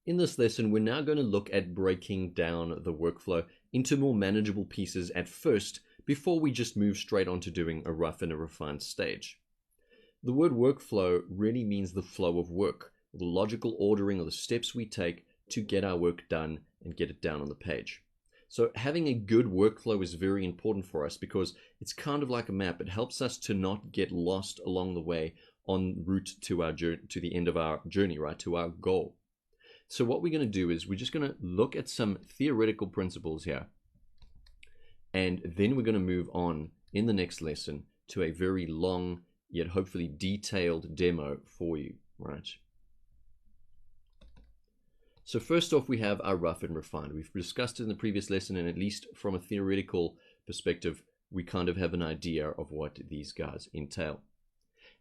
In this lesson, we're now going to look at breaking down the workflow into more manageable pieces at first before we just move straight on to doing a rough and a refined stage. The word workflow really means the flow of work, the logical ordering of the steps we take to get our work done and get it down on the page. So having a good workflow is very important for us because it's kind of like a map. It helps us to not get lost along the way en route to our to the end of our journey, right, to our goal. So what we're going to do is we're just going to look at some theoretical principles here, and then we're going to move on in the next lesson to a very long yet hopefully detailed demo for you, right? So first off, we have our rough and refined. We've discussed it in the previous lesson, and at least from a theoretical perspective, we kind of have an idea of what these guys entail.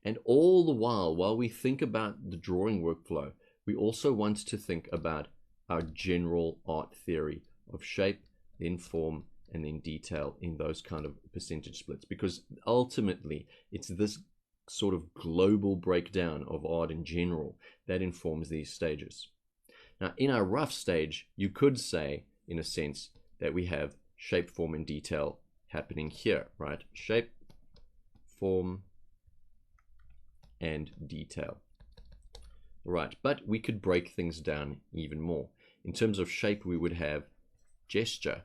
And all the while we think about the drawing workflow, we also want to think about our general art theory of shape, then form, and then detail in those kind of percentage splits, because ultimately it's this sort of global breakdown of art in general that informs these stages. Now, in our rough stage, you could say, in a sense, that we have shape, form, and detail happening here, right? Shape, form, and detail. Right, but we could break things down even more. In terms of shape, we would have gesture,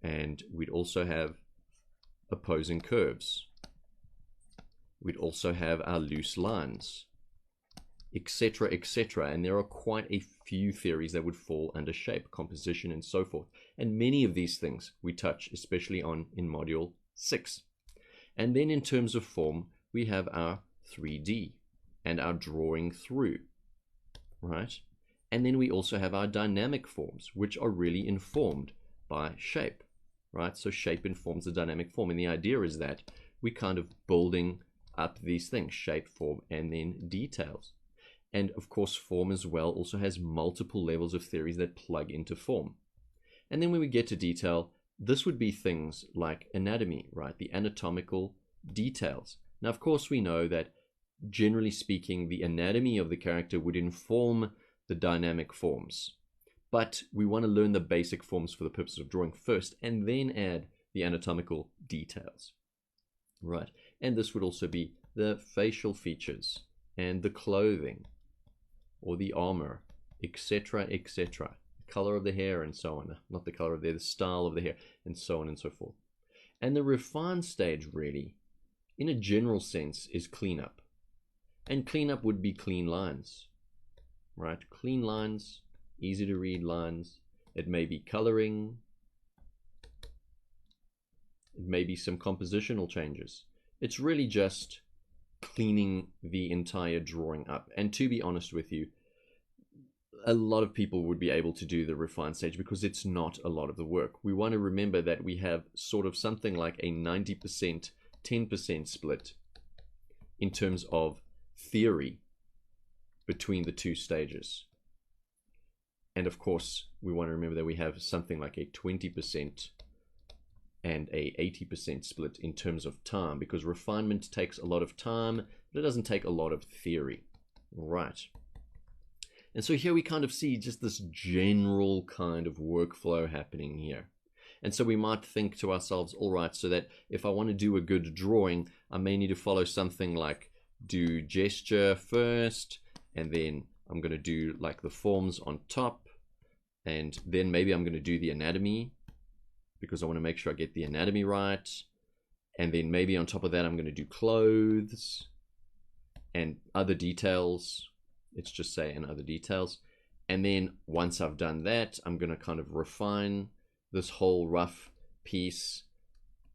and we'd also have opposing curves. We'd also have our loose lines, etc., etc. And there are quite a few theories that would fall under shape, composition, and so forth. And many of these things we touch, especially in Module 6. And then in terms of form, we have our 3D and our drawing through, right? And then we also have our dynamic forms, which are really informed by shape, right? So shape informs the dynamic form. And the idea is that we kind of building up these things, shape, form, and then details. And of course, form as well also has multiple levels of theories that plug into form. And then when we get to detail, this would be things like anatomy, right? The anatomical details. Now, of course, we know that generally speaking, the anatomy of the character would inform the dynamic forms. But we want to learn the basic forms for the purpose of drawing first, and then add the anatomical details. Right, and this would also be the facial features, and the clothing, or the armor, etc., etc. The color of the hair, and so on. Not the color of the hair, the style of the hair, and so on and so forth. And the refined stage, really, in a general sense, is cleanup. And cleanup would be clean lines, right? Clean lines, easy to read lines. It may be coloring. It may be some compositional changes. It's really just cleaning the entire drawing up. And to be honest with you, a lot of people would be able to do the refined stage because it's not a lot of the work. We want to remember that we have sort of something like a 90%, 10% split in terms of theory between the two stages. And of course, we want to remember that we have something like a 20% and a 80% split in terms of time, because refinement takes a lot of time, but it doesn't take a lot of theory. Right. And so here we kind of see just this general kind of workflow happening here. And so we might think to ourselves, all right, so that if I want to do a good drawing, I may need to follow something like do gesture first, and then I'm going to do like the forms on top, and then maybe I'm going to do the anatomy because I want to make sure I get the anatomy right, and then maybe on top of that I'm going to do clothes and other details. Let's just say and other details. And then once I've done that, I'm going to kind of refine this whole rough piece.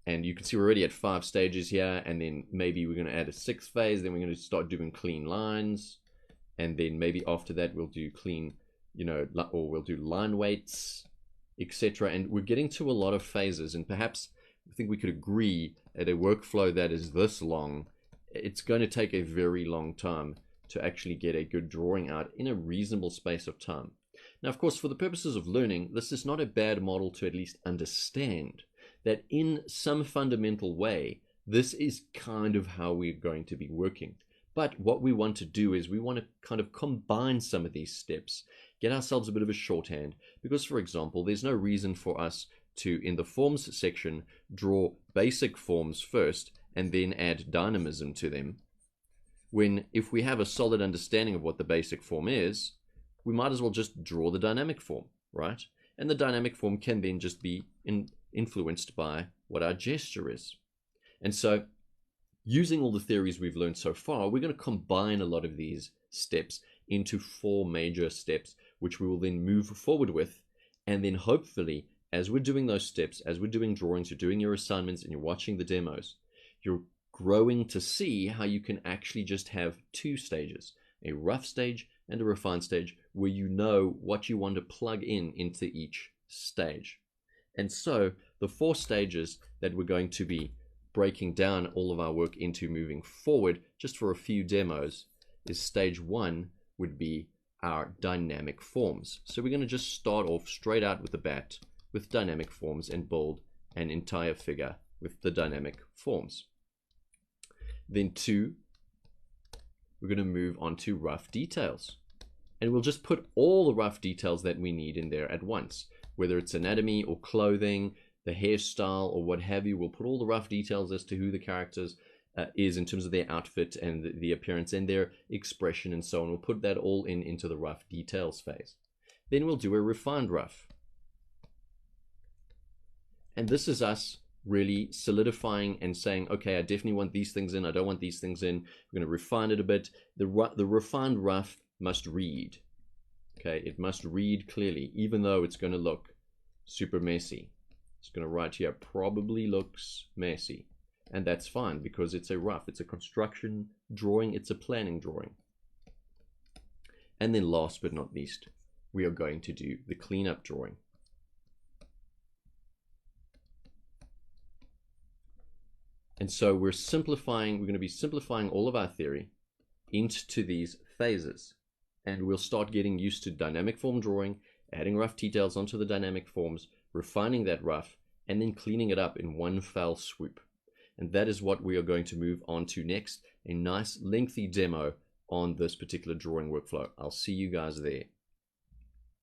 And you can see we're already at 5 stages here, and then maybe we're going to add a 6th phase, then we're going to start doing clean lines, and then maybe after that we'll do clean, or we'll do line weights, etc. And we're getting to a lot of phases, and perhaps I think we could agree at a workflow that is this long, it's going to take a very long time to actually get a good drawing out in a reasonable space of time. Now, of course, for the purposes of learning, this is not a bad model to at least understand that in some fundamental way, this is kind of how we're going to be working. But what we want to do is we want to kind of combine some of these steps get ourselves a bit of a shorthand, because, for example, there's no reason for us to, in the forms section, draw basic forms first and then add dynamism to them, when if we have a solid understanding of what the basic form is, we might as well just draw the dynamic form, right? And the dynamic form can then just be influenced by what our gesture is. And so, using all the theories we've learned so far, we're going to combine a lot of these steps into 4 major steps, which we will then move forward with. And then hopefully, as we're doing those steps, as we're doing drawings, you're doing your assignments, and you're watching the demos, you're growing to see how you can actually just have 2 stages, a rough stage and a refined stage, where you know what you want to plug in into each stage. And so the 4 stages that we're going to be breaking down all of our work into moving forward, just for a few demos, is stage 1 would be our dynamic forms. So we're going to just start off straight out with the bat with dynamic forms and build an entire figure with the dynamic forms. Then 2, we're going to move on to rough details. And we'll just put all the rough details that we need in there at once, whether it's anatomy or clothing, the hairstyle or what have you. We'll put all the rough details as to who the characters is in terms of their outfit and the appearance and their expression and so on. We'll put that all into the rough details phase. Then we'll do a refined rough. And this is us really solidifying and saying, okay, I definitely want these things in, I don't want these things in. We're going to refine it a bit. The refined rough must read. Okay, it must read clearly, even though it's going to look super messy. It's going to write here, probably looks messy. And that's fine, because it's a rough, it's a construction drawing, it's a planning drawing. And then last but not least, we are going to do the cleanup drawing. And so we're going to be simplifying all of our theory into these phases. And we'll start getting used to dynamic form drawing, adding rough details onto the dynamic forms, refining that rough, and then cleaning it up in one fell swoop. And that is what we are going to move on to next, a nice lengthy demo on this particular drawing workflow. I'll see you guys there.